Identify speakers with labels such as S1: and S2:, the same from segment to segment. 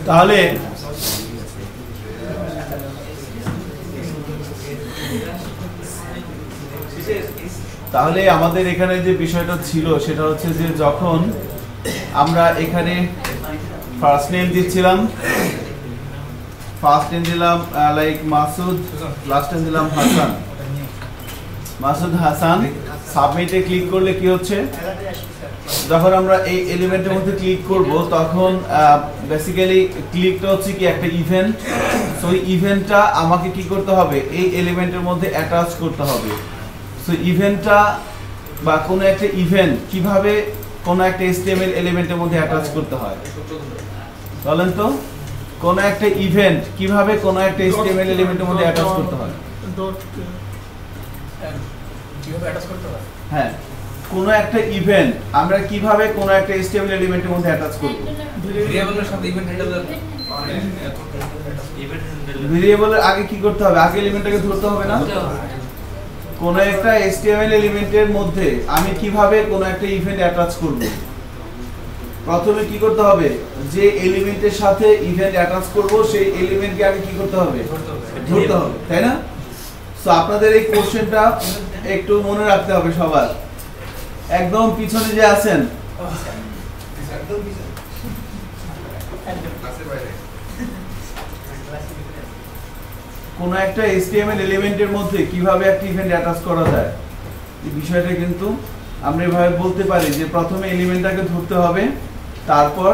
S1: তাহলে তাহলে আমাদের এখানে যে বিষয়টা ছিল সেটা হচ্ছে যে যখন আমরা এখানে ফার্স্ট নেম দিচ্ছিলাম, ফার্স্ট নেম দিলাম লাইক মাসুদ, লাস্ট নেম দিলাম হাসান, মাসুদ হাসান, সাবমিটে ক্লিক করলে কি হচ্ছে, যখন আমরা এই এলিমেন্টের মধ্যে ক্লিক করব তখন বেসিক্যালি ক্লিকটা হচ্ছে কি একটা ইভেন্ট। সো এই ইভেন্টটা আমাকে কি করতে হবে, এই এলিমেন্টের মধ্যে অ্যাটাচ করতে হবে। সো ইভেন্টটা বা কোনো একটা ইভেন্ট কিভাবে কোনো একটা HTML এলিমেন্টের মধ্যে অ্যাটাচ করতে হয় বলেন তো? কোনো একটা ইভেন্ট কিভাবে কোনো একটা HTML এলিমেন্টের মধ্যে অ্যাটাচ করতে হয়? হ্যাঁ, কোনো একটা ইভেন্ট আমরা কিভাবে কোনো একটা HTML এলিমেন্টের মধ্যে অ্যাটাচ করব? ভেরিয়েবলের সাথে ইভেন্ট হ্যান্ডলার। ভেরিয়েবলের আগে কি করতে হবে? আগে এলিমেন্টটাকে ধরতে হবে না? কোনো একটা HTML এলিমেন্টের মধ্যে আমি কিভাবে কোনো একটা ইভেন্ট অ্যাটাচ করব? প্রথমে কি করতে হবে, যে এলিমেন্টের সাথে ইভেন্ট অ্যাটাচ করব সেই এলিমেন্টকে আগে কি করতে হবে, ধরতে হবে, তাই না? সো আপনাদের এই কোশ্চেনটা একটু মনে রাখতে হবে সবার। একদম পিছনে যে আছেন, কোন একটা HTML এলিমেন্টের মধ্যে কিভাবে একটা ইভেন্ট অ্যাটাচ করা যায় এই বিষয়টা কিন্তু আমরা এভাবে বলতে পারি যে প্রথমে এলিমেন্টটাকে ধরতে হবে, তারপর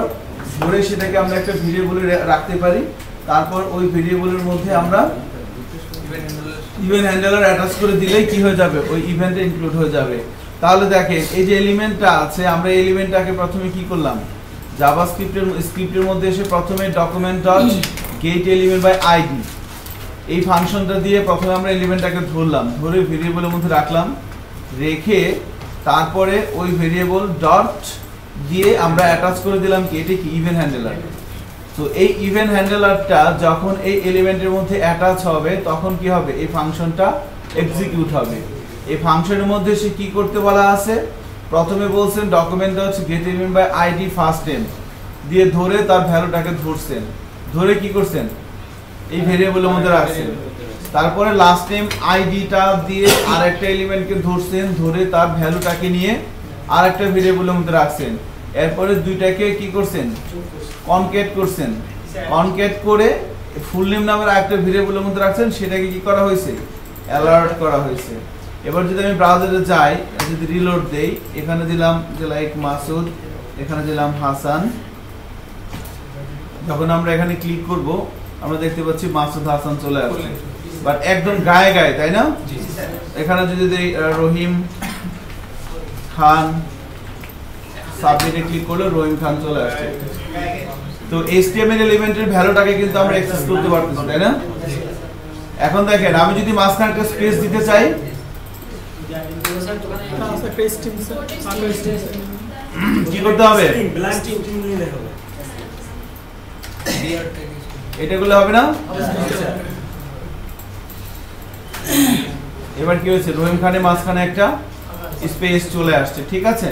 S1: ধরে সেটাকে আমরা একটা ভেরিয়েবলে রাখতে পারি, তারপর ওই ভেরিয়েবলের মধ্যে আমরা ইভেন্ট হ্যান্ডলার অ্যাটাচ করে দিলেই কি হয়ে যাবে, ওই ইভেন্টে ইনক্লুড হয়ে যাবে। তাহলে দেখেন এই যে এলিমেন্টটা আছে, আমরা এই এলিমেন্টটাকে প্রথমে কি করলাম, জাভাস্ক্রিপ্টের মধ্যে এসে প্রথমে document dot get element by ID এই ফাংশনটা দিয়ে প্রথমে আমরা এলিমেন্টটাকে ধরলাম, ধরে ভেরিয়েবলের মধ্যে রাখলাম, রেখে তারপরে ওই ভেরিয়েবল ডট দিয়ে আমরা অ্যাটাচ করে দিলাম কি, এটা কি ইভেন্ট হ্যান্ডলার। তো এই ইভেন্ট হ্যান্ডলারটা যখন এই এলিমেন্টের মধ্যে অ্যাটাচ হবে তখন কি হবে, এই ফাংশনটা এক্সিকিউট হবে। এই ফাংশনের মধ্যে সে কি করতে বলা আছে, প্রথমে বলছেন ডকুমেন্টটা হচ্ছে get element by ID first name দিয়ে ধরে তার ভ্যালুটাকে ধরছেন, ধরে কি করছেন, এই ভেরিয়েবলের মধ্যে রাখছেন, তারপরে লাস্ট নেম আইডিটা দিয়ে আরেকটা এলিমেন্টকে ধরছেন, ধরে তার ভ্যালুটাকে নিয়ে আরেকটা ভেরিয়েবলের মধ্যে রাখছেন, এরপরে দুইটাকে কি করছেন, কনকেট করছেন, কনকেট করে ফুল নেম নামের আরেকটা ভেরিয়েবলের মধ্যে রাখছেন, সেটাকে কি করা হয়েছে, অ্যালার্ট করা হয়েছে। এবার যদি আমি ব্রাউজারে যাই, যদি রিলোড দেই, এখানে দিলাম যে লাইক মাসুদ, এখানে দিলাম হাসান, যখন আমরা এখানে ক্লিক করব আমরা দেখতে পাচ্ছি মাসুদ হাসান চলে আসছে, বাট একদম গায়ে গায়ে, তাই না? এখানে যদি দেই রহিম খান, সাবমিটে ক্লিক করলে রহিম খান চলে আসছে। তো HTML এলিমেন্টের ভ্যালুটাকে কিন্তু আমরা অ্যাক্সেস করতে পারতেছি, তাই না? এখন দেখেন আমি যদি মাঝখানে একটা স্পেস দিতে চাই, কি করতে হবে, এটাগুলো হবে না? এবার কি হয়েছে, রহিম খানের মাঝখানে একটা স্পেস চলে আসছে, ঠিক আছে?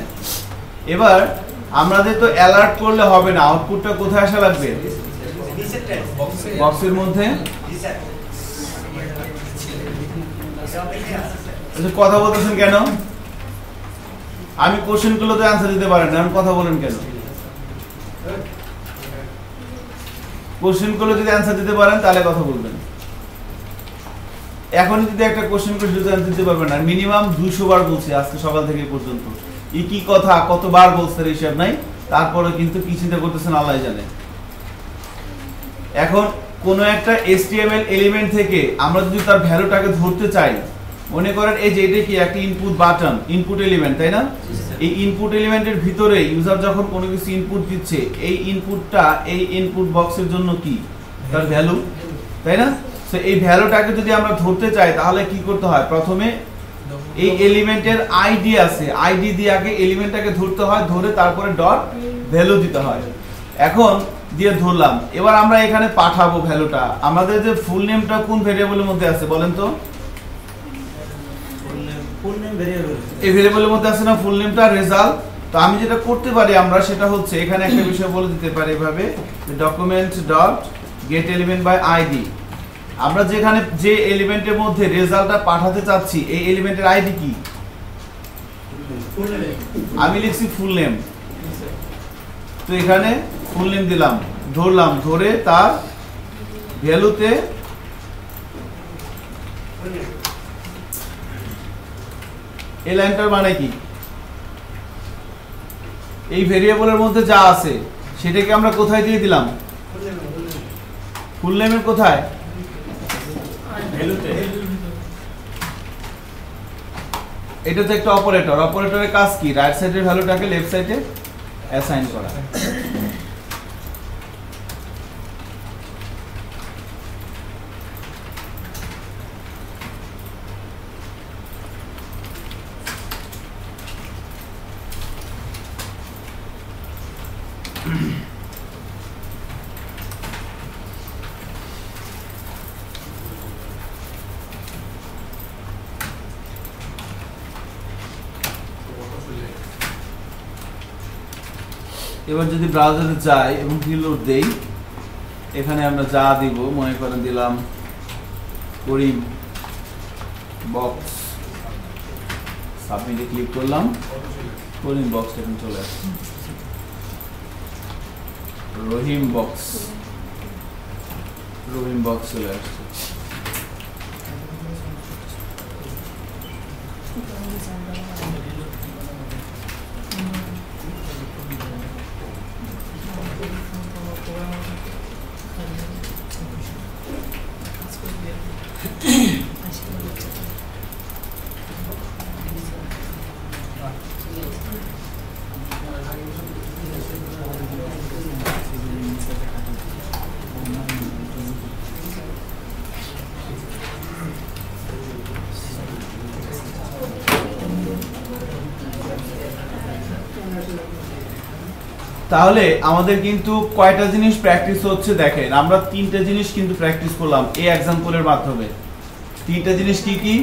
S1: এবার আমাদের তো অ্যালার্ট করলে হবে না, আউটপুটটা কোথায় আসা লাগবে, বক্সের মধ্যে। কথা বলতেছেন কেন? আমি কোশ্চেন গুলো তো অ্যান্সার দিতে পারেন না, আমি কথা বলেন কেন? কোশ্চেন গুলো যদি অ্যান্সার দিতে পারেন তাহলে কথা বলবেন। এখন যদি একটা কোশ্চেন করে যদি অ্যান্সার দিতে পারবেন না, মিনিমাম 200 বার বলছি আজকে সকাল থেকে পর্যন্ত, কি কথা কতবার বলছেন হিসাব নাই, তারপরে কিন্তু কি চিন্তা করতেছেন আল্লাহ জানে। এখন কোন একটা HTML এলিমেন্ট থেকে আমরা যদি তার ভ্যালুটাকে ধরতে চাই, মনে করেন এই যে এটা কি একটা ইনপুট বাটন, ইনপুট এলিমেন্ট, তাই না? এই ইনপুট এলিমেন্টের ভিতরে ইউজার যখন কোনো কিছু ইনপুট দিচ্ছে, এই ইনপুটটা এই ইনপুট বক্সের জন্য কি, তার ভ্যালু, তাই না? সো এই ভ্যালুটাকে যদি আমরা ধরতে চাই তাহলে কি করতে হয়, প্রথমে এই এলিমেন্টের আইডি আছে, আইডি দিয়ে আগে এলিমেন্টটাকে ধরতে হয়, ধরে তারপরে ডট ভ্যালু দিতে হয়। এখন দিয়ে ধরলাম, এবার আমরা এখানে পাঠাবো ভ্যালুটা। আমাদের যে ফুল নেমটা কোন ভেরিয়েবলের মধ্যে আছে বলেন তো? ফুল নেম ভেরিয়েবল, এই ভেরিয়েবলের মধ্যে আছে না ফুল নেমটা, রেজাল্ট। তো আমি যেটা করতে পারি আমরা সেটা হচ্ছে এখানে একটা বিষয় বলে দিতে পারি এভাবে document dot get element by ID. আমরা যেখানে যে এলিমেন্টের মধ্যে রেজাল্টটা পাঠাতে চাচ্ছি এই এলিমেন্টের আইডি কি, আমি লিখছি ফুল নেম। তো এখানে ফুল নেম দিলাম, ধরলাম, ধরে তার ভ্যালুতে এই লাইনটার মানে কি, এই ভেরিয়েবলের মধ্যে যা আছে সেটাকে আমরা কোথায় দিয়ে দিলাম, ফুল নেমের কোথায়, ভ্যালুতে। এটা তো একটা অপারেটর, অপারেটরের কাজ কি, রাইট সাইডের ভ্যালুটাকে লেফট সাইডে অ্যাসাইন করা। এবার যদি ব্রাউজারে যাই এবং রিলোড দেই, এখানে আমরা যা দিব মনে করেন দিলাম করিম বক্স, সাবমিটে ক্লিক করলাম, করিম বক্স এখন চলে আসছে, রহিম বক্স, রহিম বক্স চলে আসছে। তাহলে আমাদের কিন্তু কয়টা জিনিস প্র্যাকটিস হচ্ছে দেখেন, আমরা তিনটা জিনিস কিন্তু প্র্যাকটিস করলাম এই এক্সাম্পলের মাধ্যমে। তিনটা জিনিস কি কি?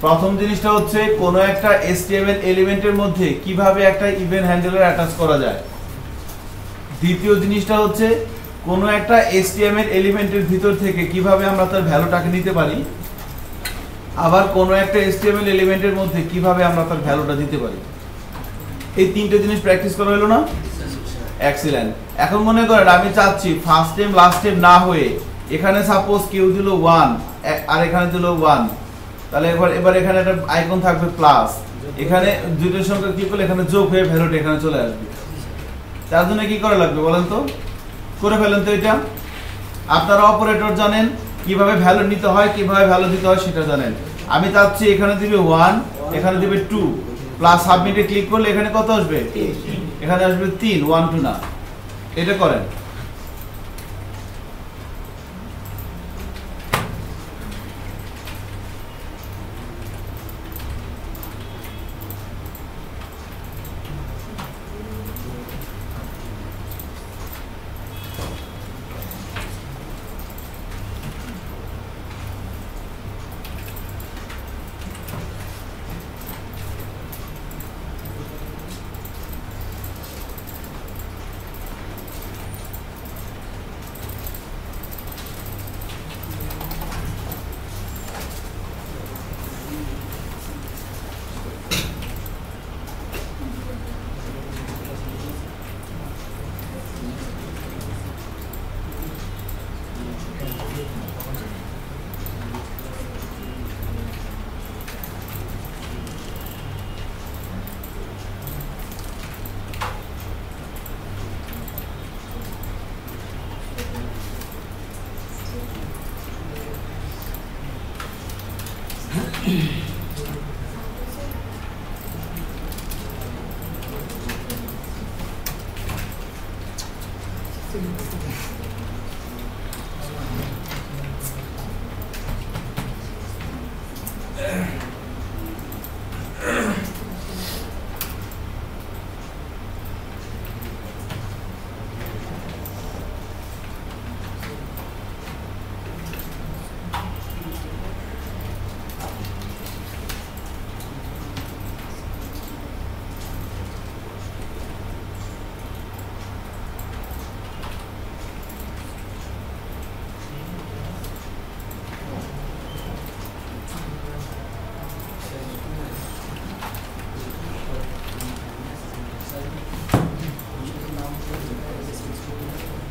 S1: প্রথম জিনিসটা হচ্ছে কোনো একটা HTML এলিমেন্টের মধ্যে কিভাবে একটা ইভেন্ট হ্যান্ডেলার অ্যাটাচ করা যায়। দ্বিতীয় জিনিসটা হচ্ছে কোনো একটা HTML এলিমেন্টের ভিতর থেকে কিভাবে আমরা তার ভ্যালুটাকে নিতে পারি, আবার কোনো একটা HTML এলিমেন্টের মধ্যে কিভাবে আমরা তার ভ্যালুটা দিতে পারি। এই তিনটা জিনিস প্র্যাকটিস করা হলো না? এক্সিলেন্ট। এখন মনে করেন আমি চাচ্ছি ফার্স্ট টাইম লাস্ট টাইম না হয়ে এখানে সাপোজ কেউ দিল 1 আর এখানে দিল 1, তাহলে এবার এখানে একটা আইকন থাকবে প্লাস, এখানে দুইটার সংখ্যা কি করলে এখানে যোগ হয়ে ভ্যালুটা এখানে চলে আসবে। তার জন্য কি করা লাগবে বলেন তো, করে ফেলেন তো। এটা আপনারা অপারেটর জানেন, কিভাবে ভ্যালু নিতে হয়, কিভাবে ভ্যালু দিতে হয় সেটা জানেন। আমি চাচ্ছি এখানে দিবে 1, এখানে দিবে 2, প্লাস সাবমিটে ক্লিক করলে এখানে কত আসবে, এখানে আসবে 3, 1 2 না। এটা করেন।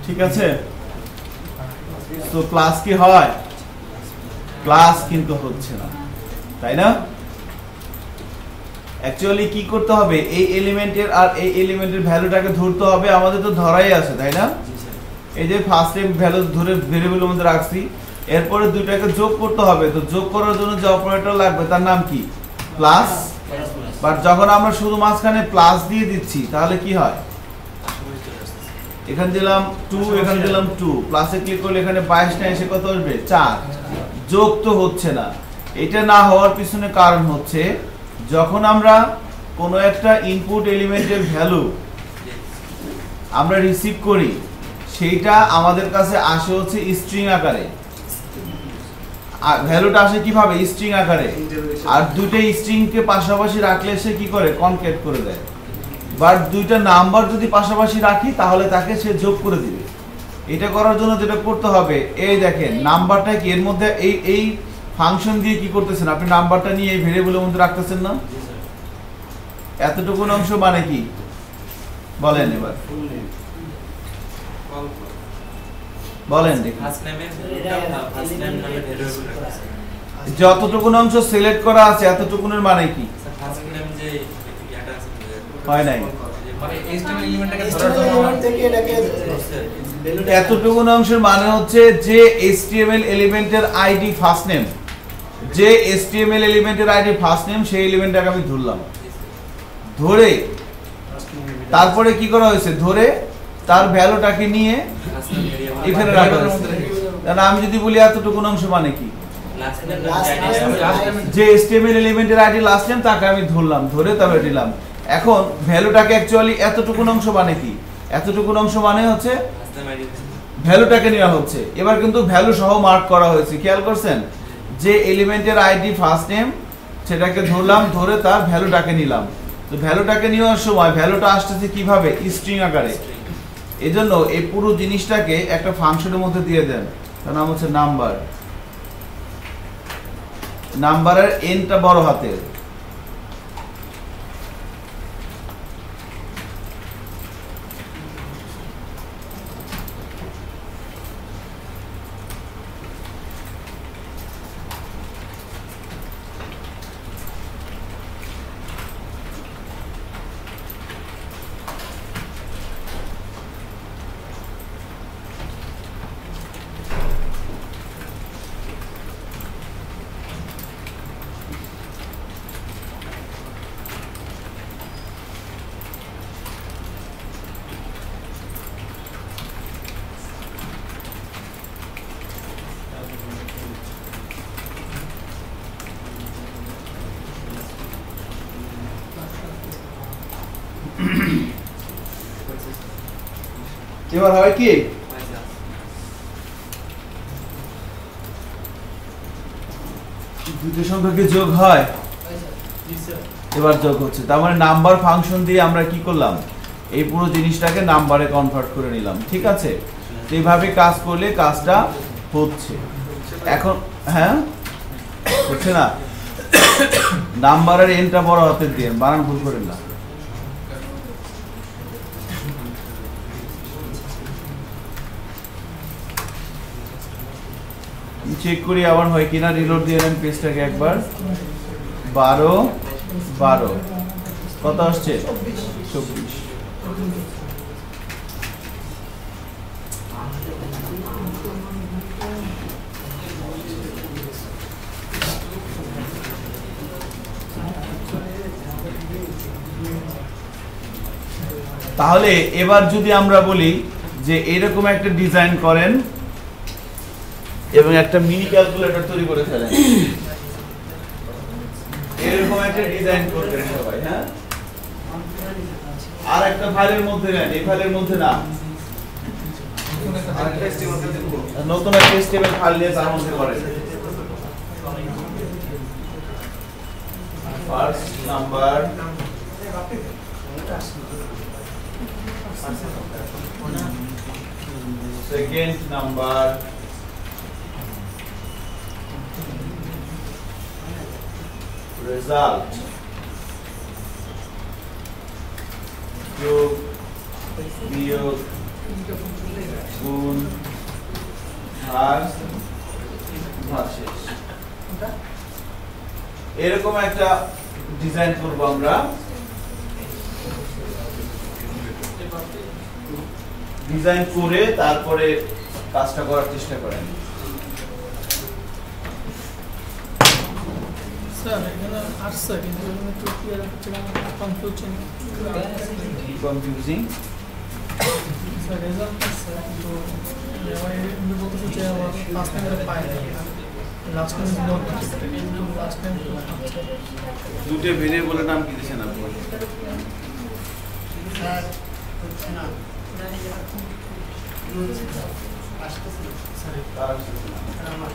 S1: ঠিক আছে? তো প্লাস কি হয়? প্লাস কিন্তু হচ্ছে না, তাই না? অ্যাকচুয়ালি কি করতে হবে, এই এলিমেন্টের আর এই এলিমেন্টের ভ্যালুটাকে ধরতে হবে, আমাদের তো ধরাই আছে, তাই না? এই যে ফার্স্ট টাইম ভ্যালু ধরে ভেরিয়েবলের মধ্যে রাখছি, এরপরে দুইটাকে যোগ করতে হবে। তো যোগ করার জন্য যে অপারেটর লাগবে তার নাম কি? প্লাস। বাট যখন আমরা শুধু মাঝখানে প্লাস দিয়ে দিচ্ছি তাহলে কি হয়? এখানে দিলাম 2, এখানে দিলাম 2, প্লাসে ক্লিক করলে এখানে 22 না এসে কত আসবে? 4। যোগ তো হচ্ছে না। এটা না হওয়ার পিছনে কারণ হচ্ছে যখন আমরা কোনো একটা ইনপুট এলিমেন্টের ভ্যালু আমরা রিসিভ করি, সেইটা আমাদের কাছে আসে হচ্ছে স্ট্রিং আকারে। আর ভ্যালুটা আসে কিভাবে? স্ট্রিং আকারে। আর দুটো স্ট্রিংকে পাশাপাশি রাখলে সে কি করে? কনক্যাট করে দেয়। বাট দুইটা নাম্বার যদি পাশাপাশি রাখি তাহলে তাকে সে যোগ করে দিবে। এটা করার জন্য যেটা করতে হবে, এই দেখেন নাম্বারটা কি এর মধ্যে এই ফাংশন দিয়ে কি করতেছেন আপনি? নাম্বারটা নিয়ে এই ভেরিয়েবলের মধ্যে রাখতেছেন না? এতটুকু অংশ মানে কি বলেন এবার, বলেন দেখি। যতটুকু অংশ সিলেক্ট করা আছে এতটুকুনের মানে কি? হয় নাই। এতটুকু অংশের মানে হচ্ছে যে HTML এলিমেন্টের আইডি ফার্স্ট নেম, যে HTML এলিমেন্টের আইডি ফার্স্ট নেম সেই এলিমেন্টটাকে আমি ধরলাম, ধরে তারপরে কি করা হয়েছে? ধরে তার ভ্যালুটাকে নিয়ে এখানে রাখা হয়েছে। আমি যদি বলি এতটুকু অংশ মানে কি? যে HTML এলিমেন্টের আইডি লাস্ট নেম তাকে আমি ধরলাম, ধরে তারপরে দিলাম। এখন ভ্যালুটাকে অ্যাকচুয়ালি এতটুকু অংশ মানে কি? এতটুকু অংশ মানে হচ্ছে ভ্যালুটাকে নেওয়া হচ্ছে। এবার কিন্তু ভ্যালু সহ মার্ক করা হয়েছে, খেয়াল করছেন? যে এলিমেন্টের আইডি ফার্স্ট নেম সেটাকে ধরলাম, ধরে তার ভ্যালুটাকে নিলাম। তো ভ্যালুটাকে নেওয়ার সময় ভ্যালুটা আসতেছে কিভাবে? স্ট্রিং আকারে। এজন্য এই পুরো জিনিসটাকে একটা ফাংশনের মধ্যে দিয়ে দেন, তার নাম হচ্ছে নাম্বার। নাম্বারের এনটা বড় হাতের। এবার হয় কি? দুটো সংখ্যা কি যোগ হয়? এবার যোগ হচ্ছে। তার মানে নাম্বার ফাংশন দিয়ে আমরা কি করলাম? এই পুরো জিনিসটাকে নাম্বারে কনভার্ট করে নিলাম, ঠিক আছে? এইভাবে কাজ করলে কাজটা হচ্ছে। এখন হ্যাঁ হচ্ছে না? নাম্বারের এনটা বড় হাতের দিয়ে, বানান ভুল করেন না। চেক করি আবার হয় কিনা, রিলোড দিয়ে নেন পেজটাকে একবার। 12 12 কত আসছে? 24। তাহলে এবার যদি আমরা বলি যে এরকম একটা ডিজাইন করেন এবং একটা মিনি ক্যালকুলেটর তৈরি করে ফেলেন, এরকম একটা ডিজাইন করবেন সবাই, হ্যাঁ? আর একটা ফাইলের মধ্যে নেন, এই ফাইলের মধ্যে না, নতুন একটা HTML ফাইল নিয়ে তার মধ্যে করেন। First number, second number, result, যোগ বিয়োগ গুণ ভাগ ভাগশেষ। এরকম একটা ডিজাইন করব আমরা। ডিজাইন করে তারপরে কাজটা করার চেষ্টা করেন।
S2: স্যার এখানে আসছে কিন্তু একটু ক্লিয়ার হচ্ছে না, কনফিউজিং।
S1: কনফিউজিং
S2: স্যার রেজাল্ট আসছে কিন্তু আমি বলতেছি যে আমার ফার্স্ট টাইমে পাই লাস্ট টাইম নোট কিন্তু লাস্ট টাইম
S1: দুটো ভেরিয়েবলের নাম কি দিয়েছেন আপনি?
S2: স্যার হচ্ছে না আসতেছে স্যার
S1: তার আসতেছে না।
S2: আমার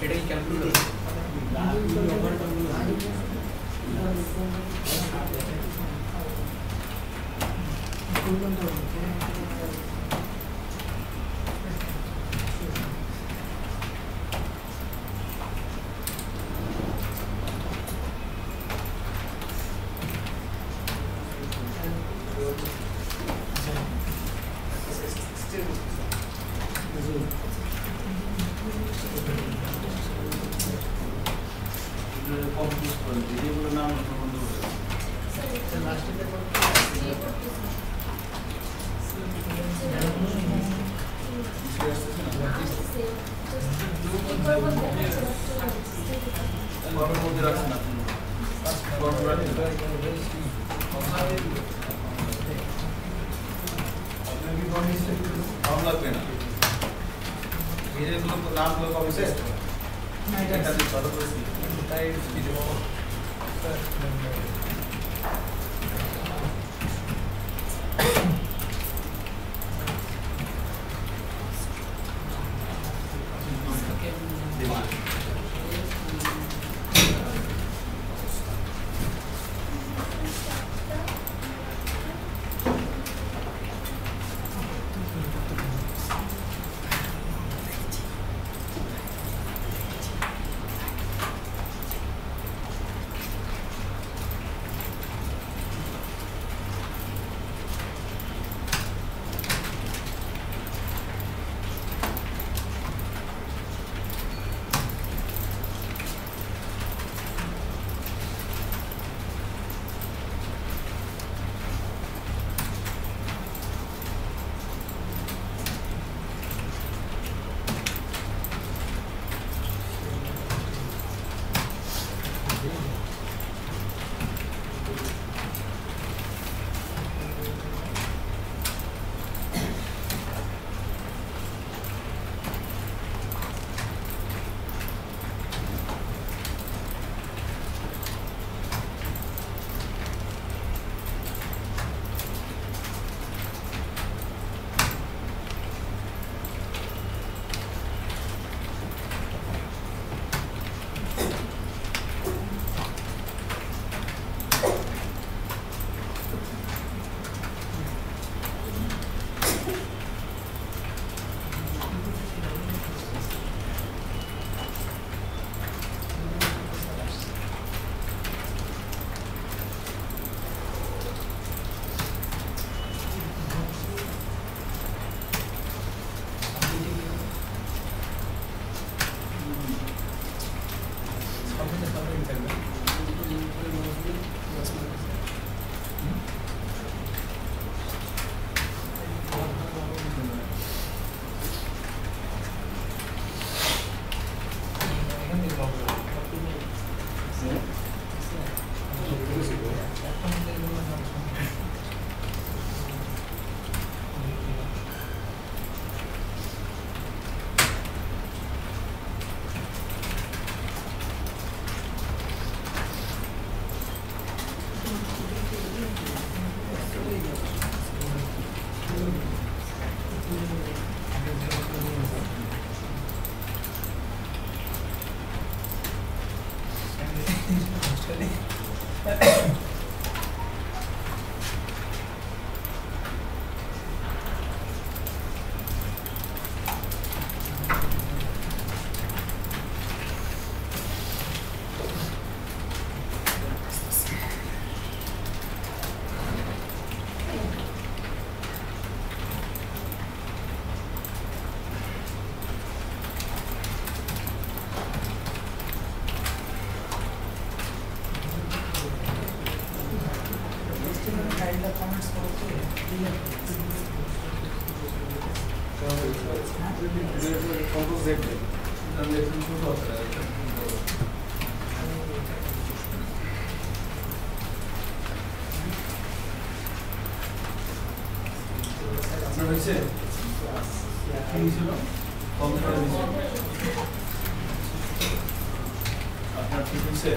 S3: এটাই ক্যালকুলেটর
S1: কনফিউজ করেন, ভেরিয়েবলের নাম বন্ধ করে দেন। কর্মের মধ্যে রাখছেন আপনি। কর্ম রাখেন। আপনার কি কম লাগবে না? ভেরিয়েবলের নামগুলো কবে শেষ? এটা কাজে ভালো করেছি। তাই
S2: ফাইলটা কমেন্টস করো তো
S3: কন্ট্রোল জেড
S1: ট্রানজ্যাকশন ছোট আছে আপনার হয়েছে কি ছিল কম করে দিয়েছে আপনার ঠিক হয়েছে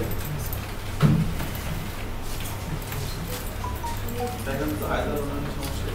S1: দেখেন তো আয়দার অন্যান্য সমস্যা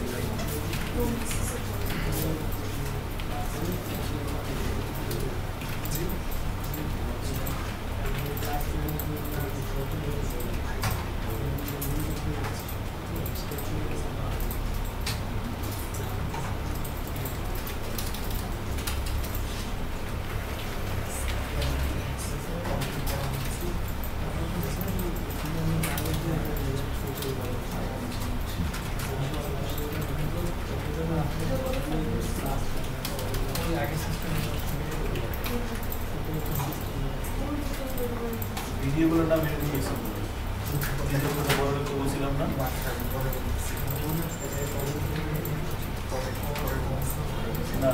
S1: ভিডিওগুলোর নাম এটা দিয়েছি বলছিলাম না না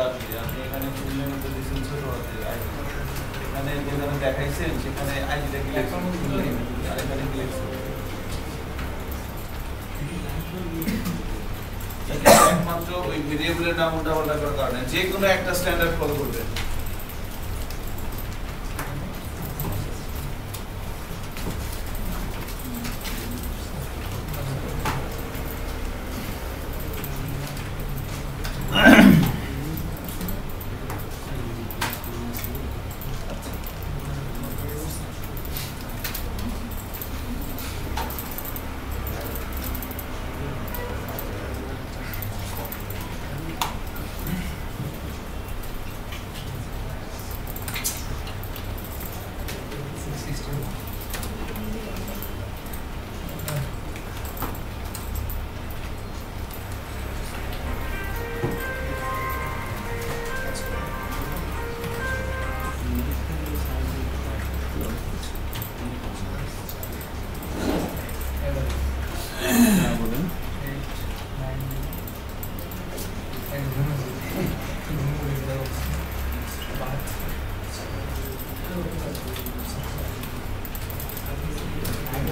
S1: আপনি এখানে এখানে যেখানে দেখাইছেন সেখানে আইডিটা কি লেখছেন আর এখানে কি লেখছেন একমাত্র ওই ভেরিয়েবলের নাম উল্টা পাল্টা করার কারণে যে কোনো একটা স্ট্যান্ডার্ড ফলো করবেন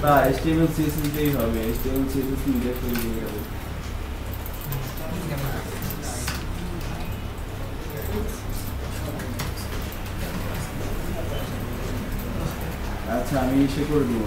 S1: না HTML CSS দিতেই হবে HTML CSS মিডিয়া করে দিয়ে যাবে আচ্ছা আমি এসে করে দেবো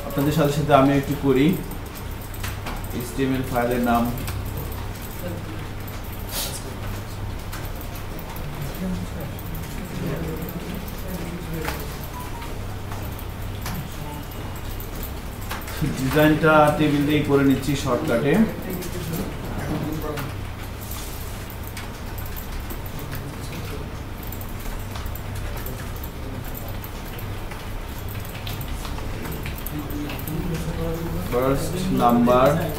S1: আপনাদের সাথে সাথে আমি একটু করি HTML ফাইলের নাম ডিজাইনটা টেবিল দিয়ে করে নিচ্ছি শর্টকাটে first number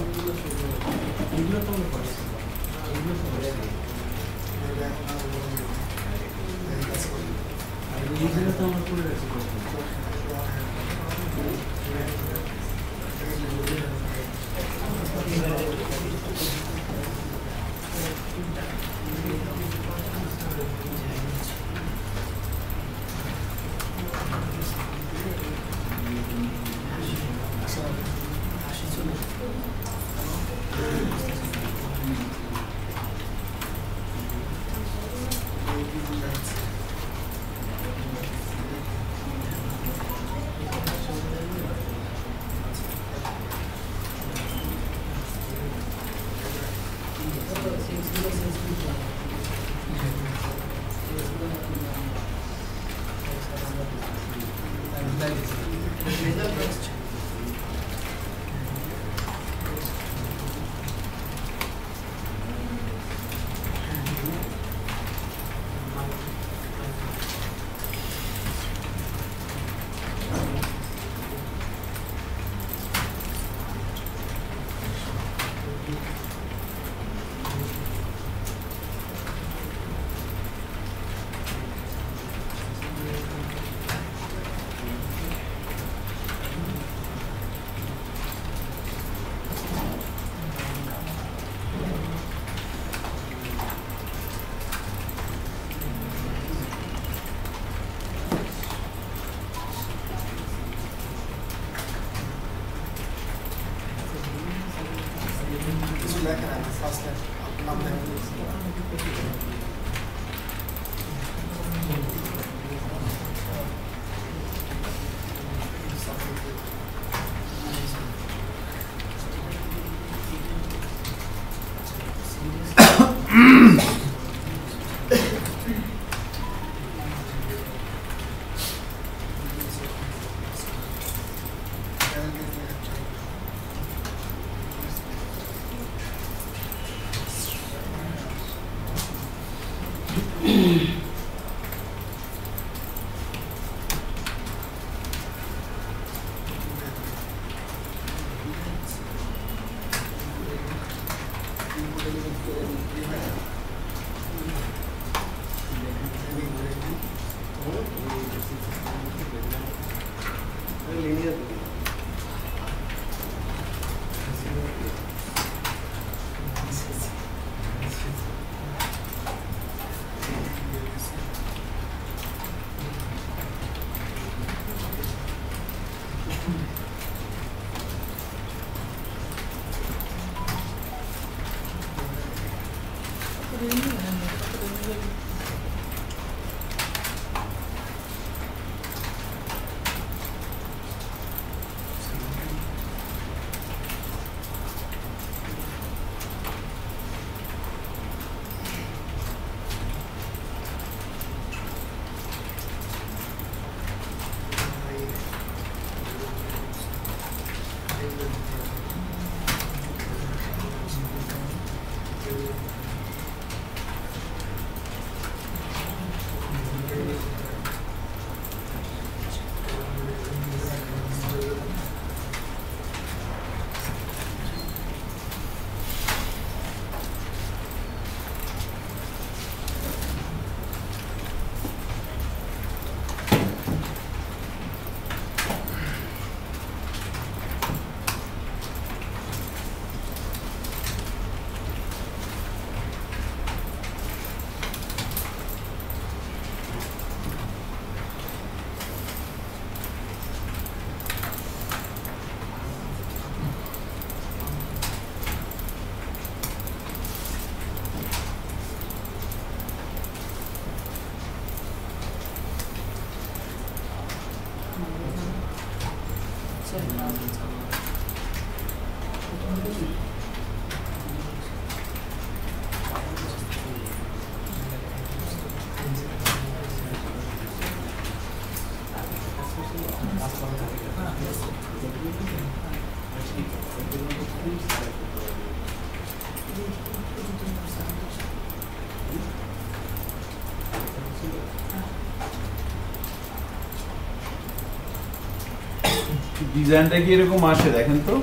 S1: ডিজাইনটা কি এরকম আসে দেখেন তো।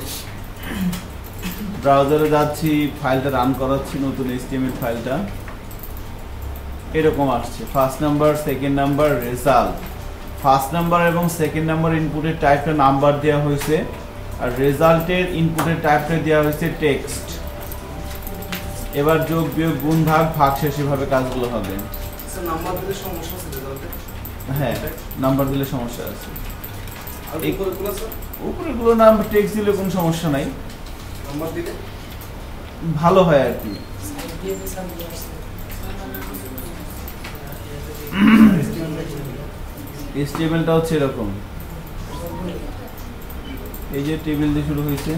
S1: ব্রাউজারে যাচ্ছি, ফাইলটা রান করাচ্ছি, নতুন HTML ফাইলটা। এরকম আসছে first number second number result first number এবং সেকেন্ড নাম্বার ইনপুটের টাইপটা নাম্বার দেওয়া হয়েছে আর রেজাল্টের ইনপুটের টাইপটা দেওয়া হয়েছে টেক্সট এবার যোগ বিয়োগ গুণ ভাগ ভাগশেষ এভাবে কাজগুলো হবে
S3: স্যার নাম্বার দিলে সমস্যা আছে রেজাল্টে
S1: হ্যাঁ নাম্বার দিলে সমস্যা আছে
S3: আর
S1: এই-
S3: উপরেগুলো স্যার
S1: উপরেগুলো নাম্বার টেক্সট দিলে কোনো সমস্যা নাই
S3: নাম্বার দিলে
S1: ভালো হয় আর কি HTML-টা হচ্ছে এরকম এই যে টেবিল দিয়ে শুরু হয়েছে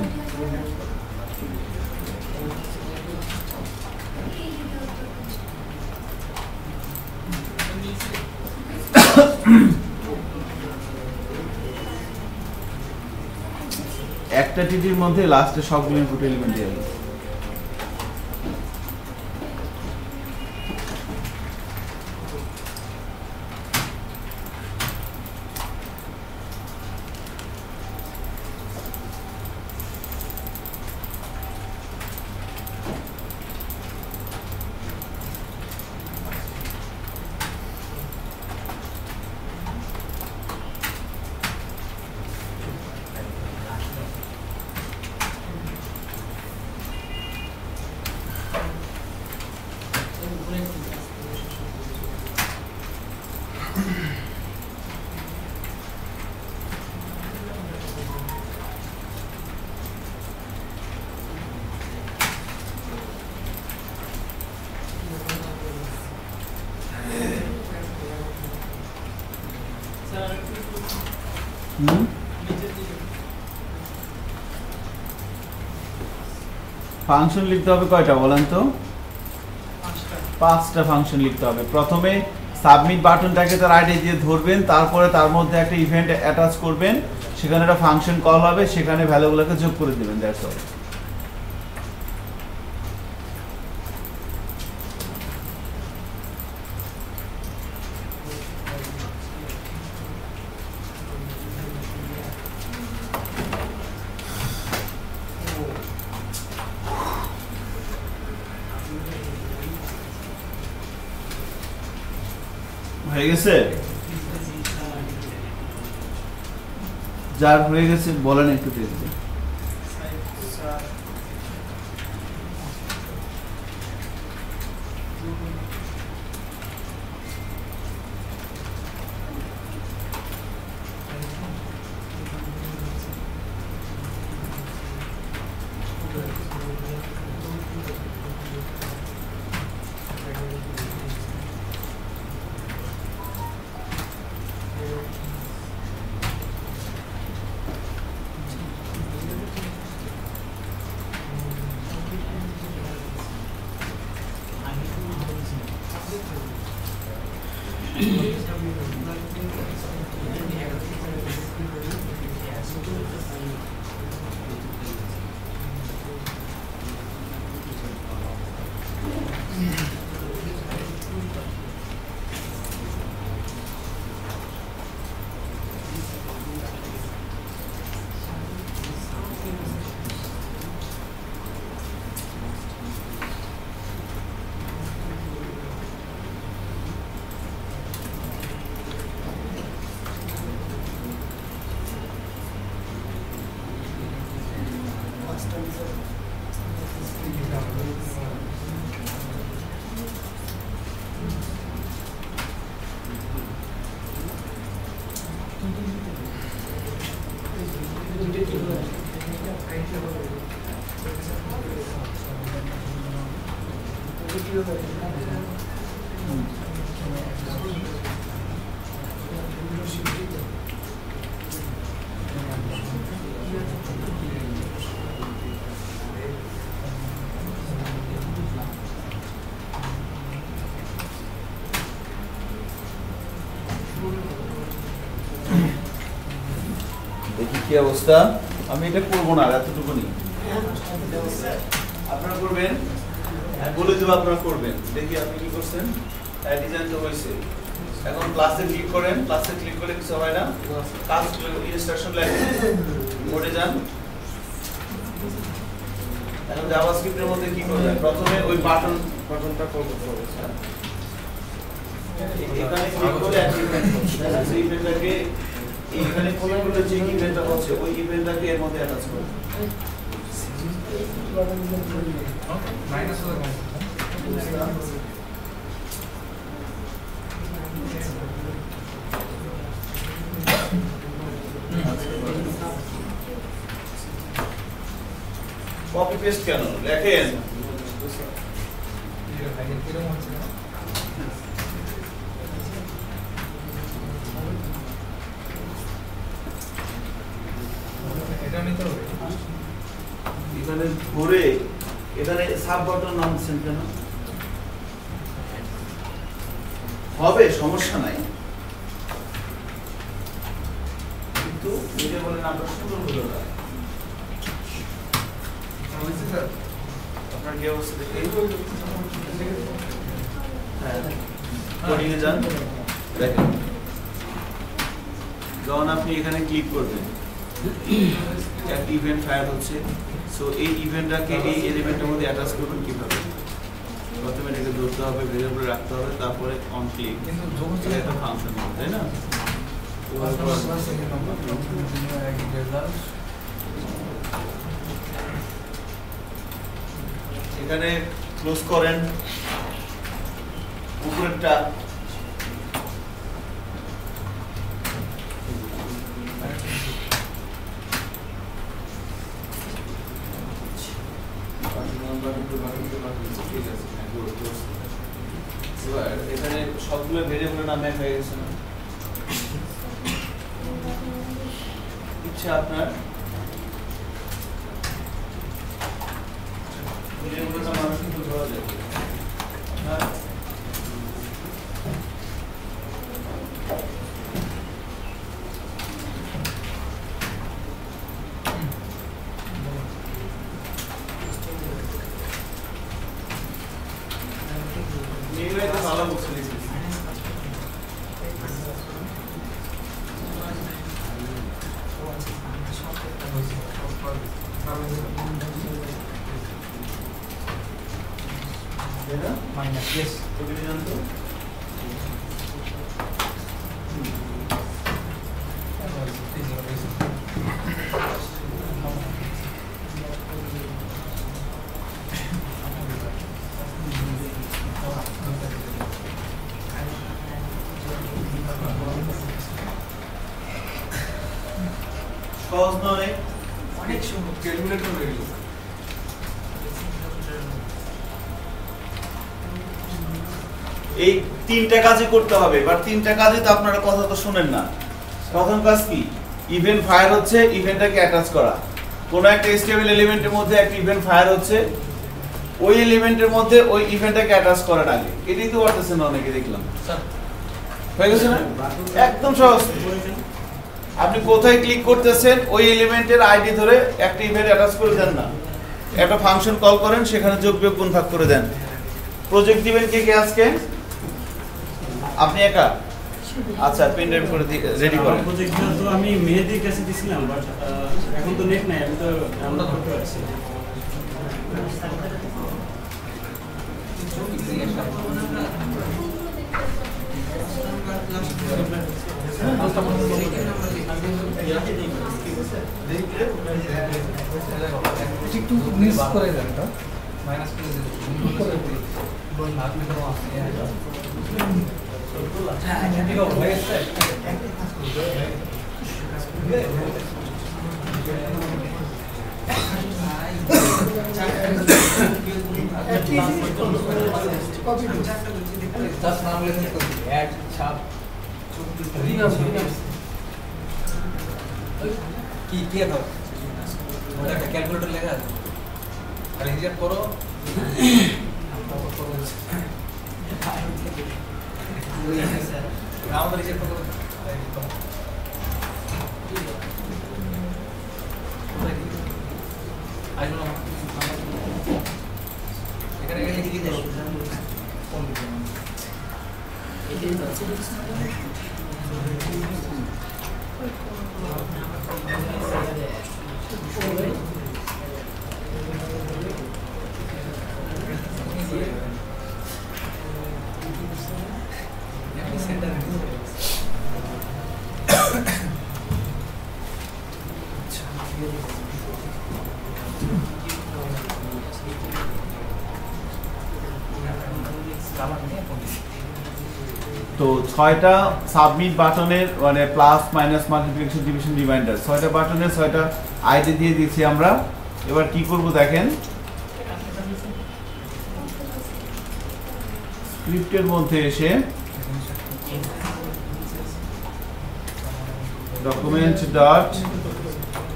S1: একটা টিটির মধ্যে লাস্টে সবগুলো ইনপুট এলিমেন্ট দেওয়া হয়েছে ফাংশন লিখতে হবে কয়টা বলেন তো 5টা ফাংশন লিখতে হবে প্রথমে সাবমিট বাটনটাকে তার আইডি দিয়ে ধরবেন তারপরে তার মধ্যে একটা ইভেন্ট অ্যাটাচ করবেন সেখানে একটা ফাংশন কল হবে সেখানে ভ্যালুগুলোকে যোগ করে দিবেন দ্যাটস অল হয়ে গেছে যার হয়ে গেছে বলেন একটু দেখতে দেখি কি অবস্থা আমি এটা করবো না এতটুকু নেই আপনারা করবেন বলে দেবো আপনারা করবেন দেখি আপনি কি করছেন ডিজাইন তো হয়েছে এখন ক্লাসে ক্লিক করেন ক্লাসে ক্লিক করলে কিছু হয় না কাজ ইনস্ট্রাকশন লেখেন মোডে যান এখন জাভাস্ক্রিপ্টের মধ্যে কি করবেন প্রথমে ওই বাটনটা কল করতে হবে এখানে ক্লিক করে এক ইভেন্ট হচ্ছে, তাই না? সেই ইভেন্টটাকে এখানে ক্লিক করলে যে ইভেন্টটা হচ্ছে ওই ইভেন্টটাকে এর মধ্যে অ্যাটাচ করবে। কপি পেস্ট কেন লেখেন? এখানে ধরে এখানে সাব বাটন নাম দিচ্ছেন কেন? হবে, সমস্যা নাই, কিন্তু এটা বলেন আমরা সুন্দর হলো না। আপনার কি অবস্থা দেখে কোডিং এ যান, দেখেন যখন আপনি এখানে ক্লিক করবেন একটা ইভেন্ট ফায়ার হচ্ছে। সো এই ইভেন্টটাকে এই এলিমেন্টের মধ্যে অ্যাটাচ করবেন কিভাবে? প্রথমে এটাকে ধরতে হবে, ভেরিয়েবল রাখতে হবে, তারপরে অন ক্লিক, কিন্তু একটা ফাংশন হবে, তাই না? এখানে ক্লোজ করেন উপরেরটা, এখানে সবগুলো ভেরিয়েবলের নাম এক হয়ে গেছে না? ইচ্ছা আপনার ভেরিয়েবলের নাম মানুষ কিন্তু ধরা যায় না। ভালো বলছে মাইনাস ইয়েস ওকে জানতো সহজ নয়, অনেক সুন্দর ক্যালকুলেটর হয়ে গেল। এই তিনটা কাজই করতে হবে, এবার তিনটা কাজই তো আপনারা কথা তো শুনেন না। প্রথম কাজ কি? ইভেন্ট ফায়ার হচ্ছে, ইভেন্টটাকে অ্যাটাচ করা। কোন একটা স্টেবল এলিমেন্টের মধ্যে একটা ইভেন্ট ফায়ার হচ্ছে, ওই এলিমেন্টের মধ্যে ওই ইভেন্টটাকে অ্যাটাচ করার আগে। এটাই তো করতেছেন অনেকে দেখলাম, হয়ে গেছে না? একদম সহজ। আপনি কোথায় ক্লিক করতেছেন ওই এলিমেন্টের আইডি ধরে একটা ইভেন্ট অ্যাটাচ করে দেন না, একটা ফাংশন কল করেন, সেখানে যোগ বিয়োগ গুণ ভাগ করে দেন। প্রজেক্ট দিবেন কে কে আজকে? আপনি একা? আচ্ছা, পেন ড্রাইভ করে রেডি করেন।
S4: প্রজেক্টটা তো আমি মেহেদির কাছে দিছিলাম, বাট এখন তো নেট নাই, আমি তো ডাউনলোড করতে পারছি না।
S2: একটু মিস করে দেন তো, মাইনাস করে দেন। ক্যালকুলেটর লেখা আছে, আর হিসাব করো। আমাদের হিসাব করো, এখানে গেলে কি দিতে হবে?
S1: 6টা সাবমিট বাটনের মানে plus minus multiplication division remainder 6টা বাটনের 6টা আইডি দিয়ে দিয়েছি আমরা। এবার কি করব দেখেন, স্ক্রিপ্টের মধ্যে এসে document dot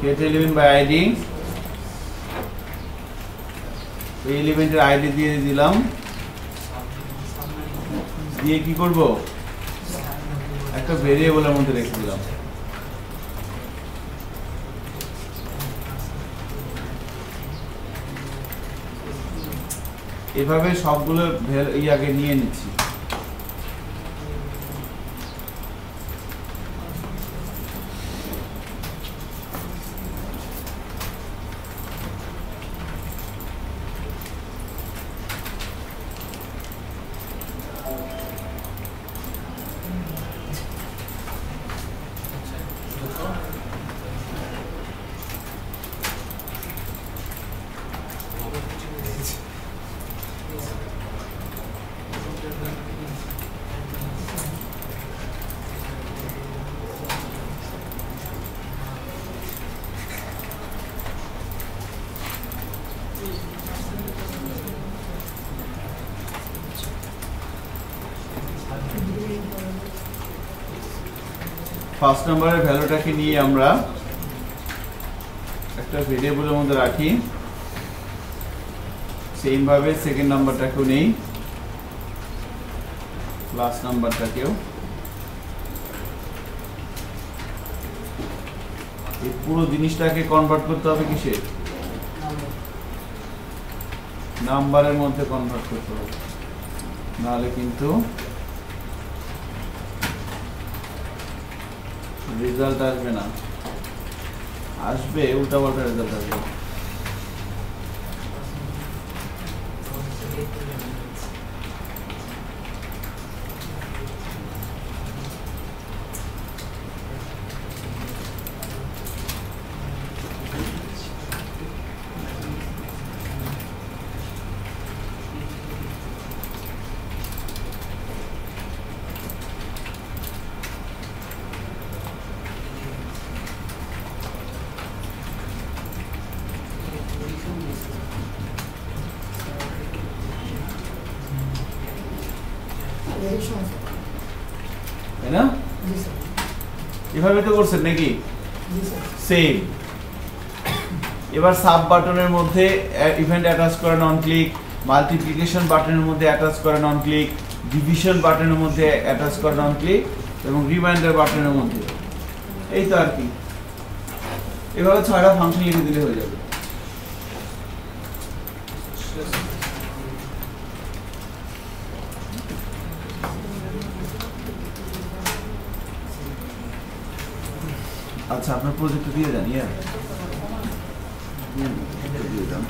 S1: get element by ID, এই এলিমেন্টের আইডি দিয়ে দিলাম, দিয়ে কি করব একটা ভেরিয়েবলের মধ্যে রেখে দিলাম। এভাবে সবগুলো ইয়াকে নিয়ে নিচ্ছি। ফার্স্ট নাম্বারের ভ্যালুটাকে নিয়ে আমরা একটা ভেরিয়েবলের মধ্যে রাখি, সেম ভাবে সেকেন্ড নাম্বারটাকেও নেই, লাস্ট নাম্বারটাকেও। এই পুরো জিনিসটাকে কনভার্ট করতে হবে কিসে, নাম্বারের মধ্যে কনভার্ট করতে হবে, নাহলে কিন্তু রেজাল্ট আসবে না, আসবে উল্টাপাল্টা রেজাল্ট আসবে। তাই না? এভাবে তো করছেন নাকি? সেম। এবার সাব বাটনের মধ্যে ইভেন্ট অ্যাটাচ করে নন ক্লিক, মাল্টিপ্লিকেশন বাটনের মধ্যে অ্যাটাচ করে নন ক্লিক, ডিভিশন বাটনের মধ্যে অ্যাটাচ করে নন ক্লিক এবং রিমাইন্ডার বাটনের মধ্যে, এই তো আর কি। এভাবে 6টা ফাংশন লিখে দিলে হয়ে যাবে। আচ্ছা, আপনার প্রজেক্ট দিয়ে দেন, দিয়ে দেন।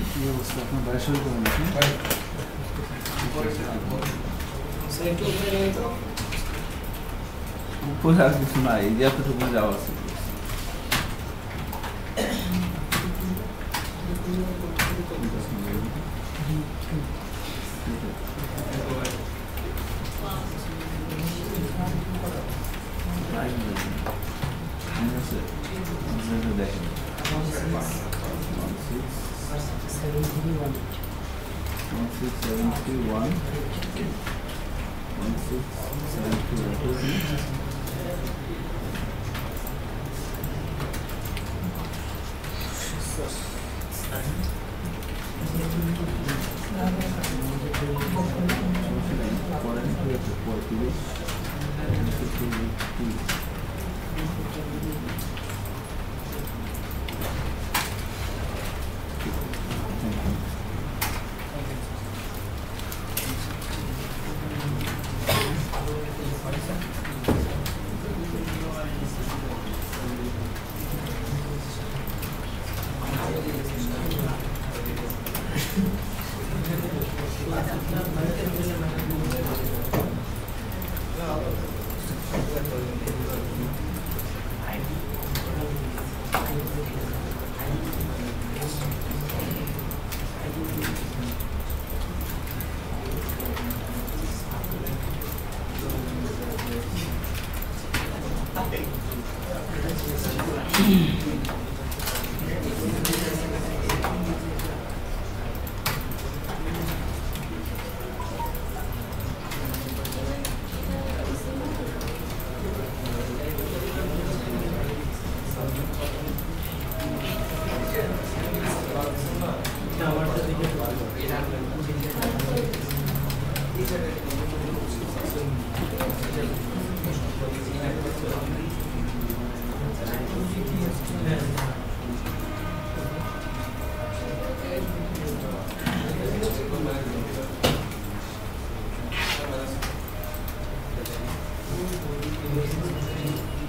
S1: কি অবস্থা আপনার বয়সের কেমন আছে? উপরে আর কিছু নাই, যে এতটুকু যাওয়া আছে।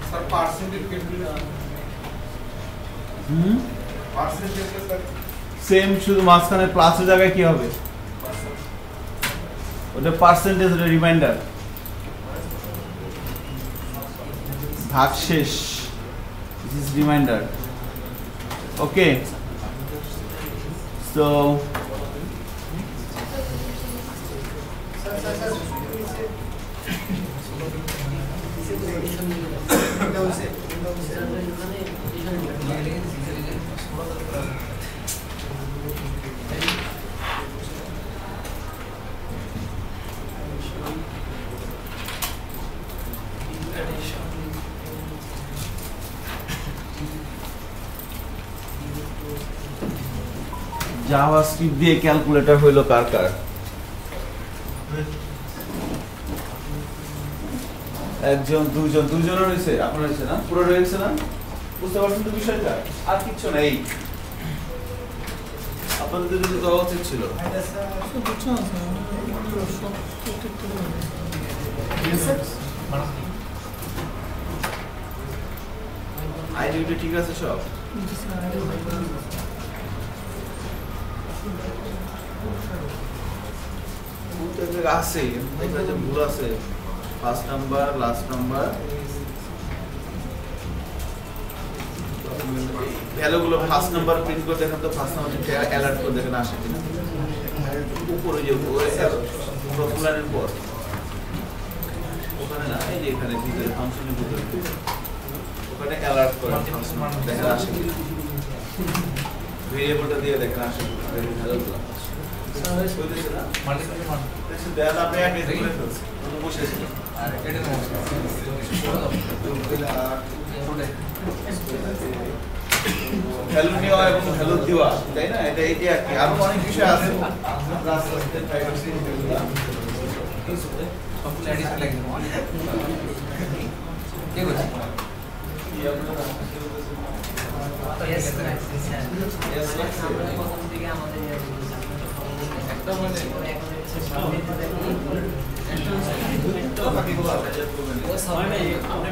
S3: স্যার পার্সেন্টেজ কেটে পার্সেন্টেজ স্যার
S1: সেম, শুধু মাঝখানে প্লাসের জায়গায় কি হবে? ওটা পার্সেন্টেজ, ওটা রিমাইন্ডার, ভাগশেষ, this is reminder. Okay, so JavaScript দিয়ে ক্যালকুলেটর হইলো কার কার? একজন, দুজন, দুজনের হয়েছে, আপনার হয়েছে না? পুরো রয়েছে না? বুঝতে পারছেন তো বিষয়টা? আর কিচ্ছু নেই, আপনাদের দুজনে দেওয়া উচিত ছিল। আইডিটা ঠিক আছে সব? আছে ভুল আছে, ফার্স্ট নাম্বার, লাস্ট নাম্বার, ভ্যালুগুলো ফার্স্ট নাম্বার প্রিন্ট করে দেখেন তো, ফার্স্ট নাম্বার অ্যালার্ট করে দেখেন আসে কিনা। উপরে যে প্রথম লাইনের পর ওখানে না, এই যে এখানে ভিতরে ফাংশনের ভিতরে ওখানে অ্যালার্ট করে দেখেন আসে কিনা, ভেরিয়েবলটা দিয়ে দেখেন আসে কিনা ভ্যালুগুলো। ভ্যালু নেওয়া এবং ভ্যালু দেওয়া, তাই না? এটা এটি আর কি, আরো অনেক বিষয় আছে।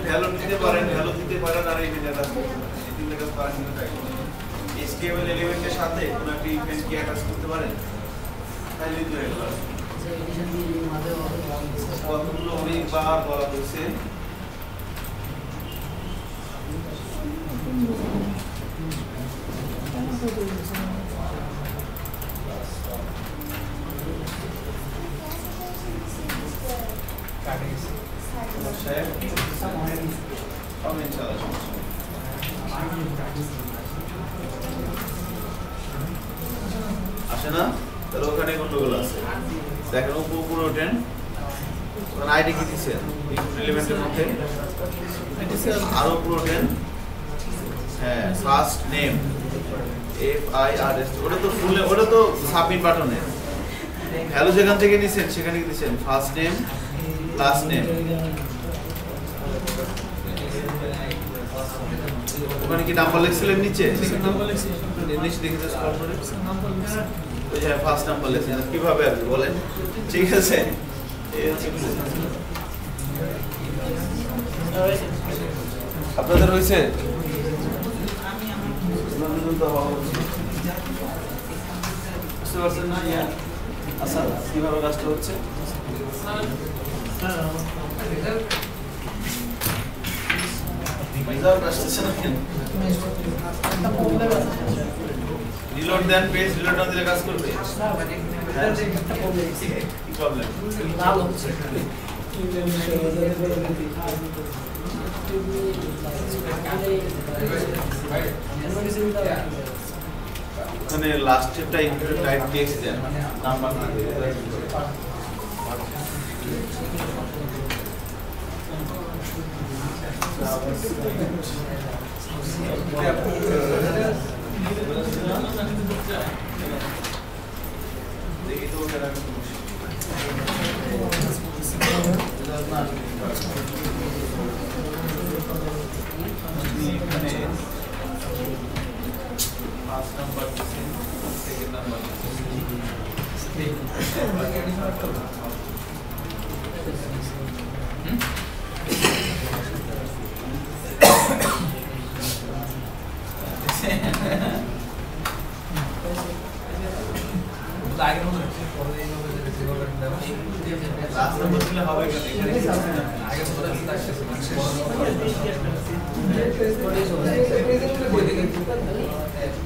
S1: ভ্যালু দিতে পারেন, ভ্যালু দিতে পারেন, আর এই HTML এলিমেন্টের সাথে কোনো একটা ইভেন্ট কি অ্যাটাচ করতে পারেন, তাহলে তো হয়ে গেল। কতগুলো অনেকবার বলা হয়েছে, আসে না? তাহলে ওখানে গন্ডগোল আছে। দেখেন উপরে ওঠেন, ওখানে আইডি কি দিচ্ছেন এলিমেন্টের মধ্যে, আরো উপরে ওঠেন, হ্যাঁ ফার্স্ট নেম FIRS, ওটা তো ফুল, ওটা তো সাবমিট বাটনে ভ্যালু যেখান থেকে নিছেন সেখানে কি দিচ্ছেন, ফার্স্ট নেম লাস্ট নেম। ওখানে কি নাম্বার লিখছিলেন নিচে? নিচে দেখে তো স্ক্রল করে ওই যে ফার্স্ট নাম্বার লিখছেন, কিভাবে আর বলেন? ঠিক আছে, আপনাদের হয়েছে? বুঝতে পারছেন না? আচ্ছা, কিভাবে কাজটা হচ্ছে? রিলোড দেন, পেজ রিলোড না দিলে কাজ করবে? কি প্রবলেম? ওখানে লাস্টেরটা ইনপুট টাইপ টেক্সট দেন, নাম্বার না দিয়ে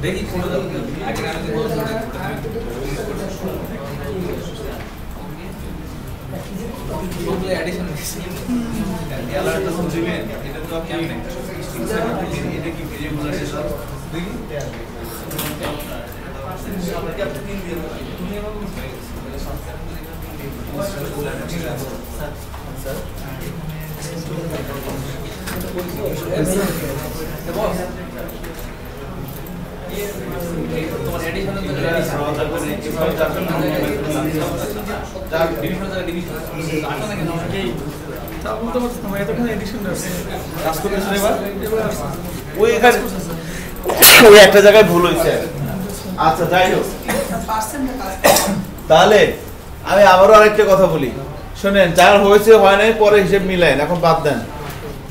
S3: দেখি কোন আগে আমি বলছি ওগুলো অ্যাডিশন
S1: অ্যালার্টটা শুনছিলেন এটা তো আপনি এটা কি ভেরিয়েবল আছে সব দেখি সবাইকে আপনি তিন দিয়ে তুমি আমার
S3: তোমার অ্যাডিশন
S2: তা বলতে পারছি আমার এতখানি এডিশন আছে
S1: কাজ করতেছেন এবার
S2: আসছে।
S1: ওই এখানে ওই একটা জায়গায় ভুল হয়েছে আচ্ছা যাই হোক তাহলে আমি আবারও আরেকটা কথা বলি শোনেন যার হয়েছে হয় নাই পরে হিসেব মিলাইন এখন বাদ দেন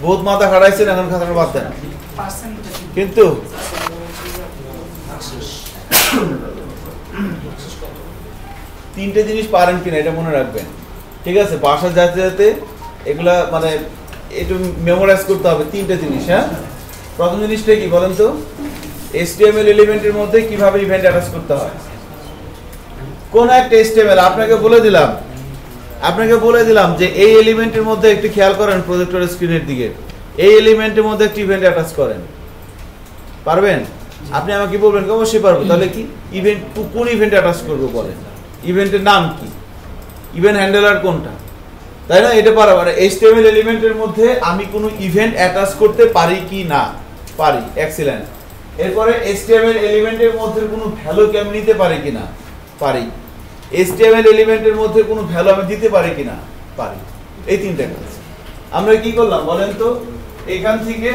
S1: বহুত মাথা খাড়াইছেন এখন খাতাটা বাদ দেন কিন্তু তিনটে জিনিস পারেন কিনা এটা মনে রাখবেন ঠিক আছে বাসা যাতে যাতে এগুলা মানে একটু মেমোরাইজ করতে হবে তিনটে জিনিস হ্যাঁ প্রথম জিনিসটা কি বলেন তো HTML এলিমেন্টের মধ্যে কিভাবে ইভেন্ট অ্যাটাচ করতে হয় কোন একটা HTML আপনাকে বলে দিলাম যে এই এলিমেন্টের মধ্যে একটু খেয়াল করেন প্রজেক্টর স্ক্রিনের দিকে এই এলিমেন্টের মধ্যে একটি ইভেন্ট অ্যাটাচ করেন পারবেন আপনি আমাকে বলবেন অবশ্যই পারবো তাহলে কি ইভেন্ট কোন ইভেন্ট অ্যাটাচ করব বলেন ইভেন্টের নাম কি ইভেন্ট হ্যান্ডলার কোনটা তাই না এটা পারবো আর HTML এলিমেন্টের মধ্যে আমি কোনো ইভেন্ট অ্যাটাচ করতে পারি কি না পারি এক্সিলেন্ট এরপরে HTML এলিমেন্টের মধ্যে কোনো ভ্যালু কি আমি নিতে পারি কিনা পারি HTML এলিমেন্টের মধ্যে কোনো ভ্যালু আমি দিতে পারি কিনা পারি এই তিনটা কাজ আমরা কি করলাম বলেন তো এখান থেকে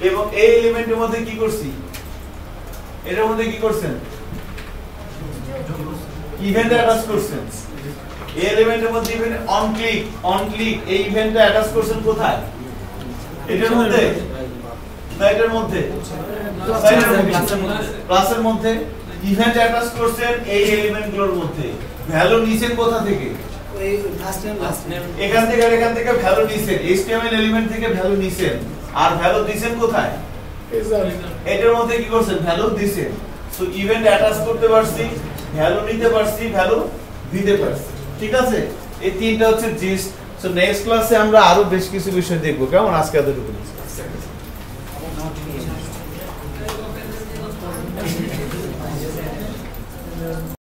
S1: এবং এই এলিমেন্টের মধ্যে কি করছি এটার মধ্যে কি করছেন ইভেন্ট অ্যাটাচ করছেন এই এলিমেন্টের মধ্যে ইভেন্ট অন ক্লিক এই ইভেন্টটা অ্যাটাচ করছেন কোথায় এটার মধ্যে না এটার মধ্যে ক্লাসের মধ্যে ইভেন্ট অ্যাটাচ করছেন এই এলিমেন্টগুলোর মধ্যে ভ্যালু নিছেন কোথা থেকে
S5: ওই ফার্স্ট নেম লাস্ট নেম
S1: এখান থেকে আর এখান থেকে ভ্যালু নিছেন HTML এলিমেন্ট থেকে ভ্যালু নিছেন আর ভ্যালু দিবেন কোথায় এটার মধ্যে কি করছেন ভ্যালু দিছেন সো ইভেন্ট অ্যাটাচ করতে পারছি ভ্যালু নিতে পারছি ভ্যালু দিতে পারছি ঠিক আছে এই তিনটা হচ্ছে জিস্ট সো নেক্সট ক্লাসে আমরা আরো বেশ কিছু বিষয় দেখব কেমন আজকে এতটুকু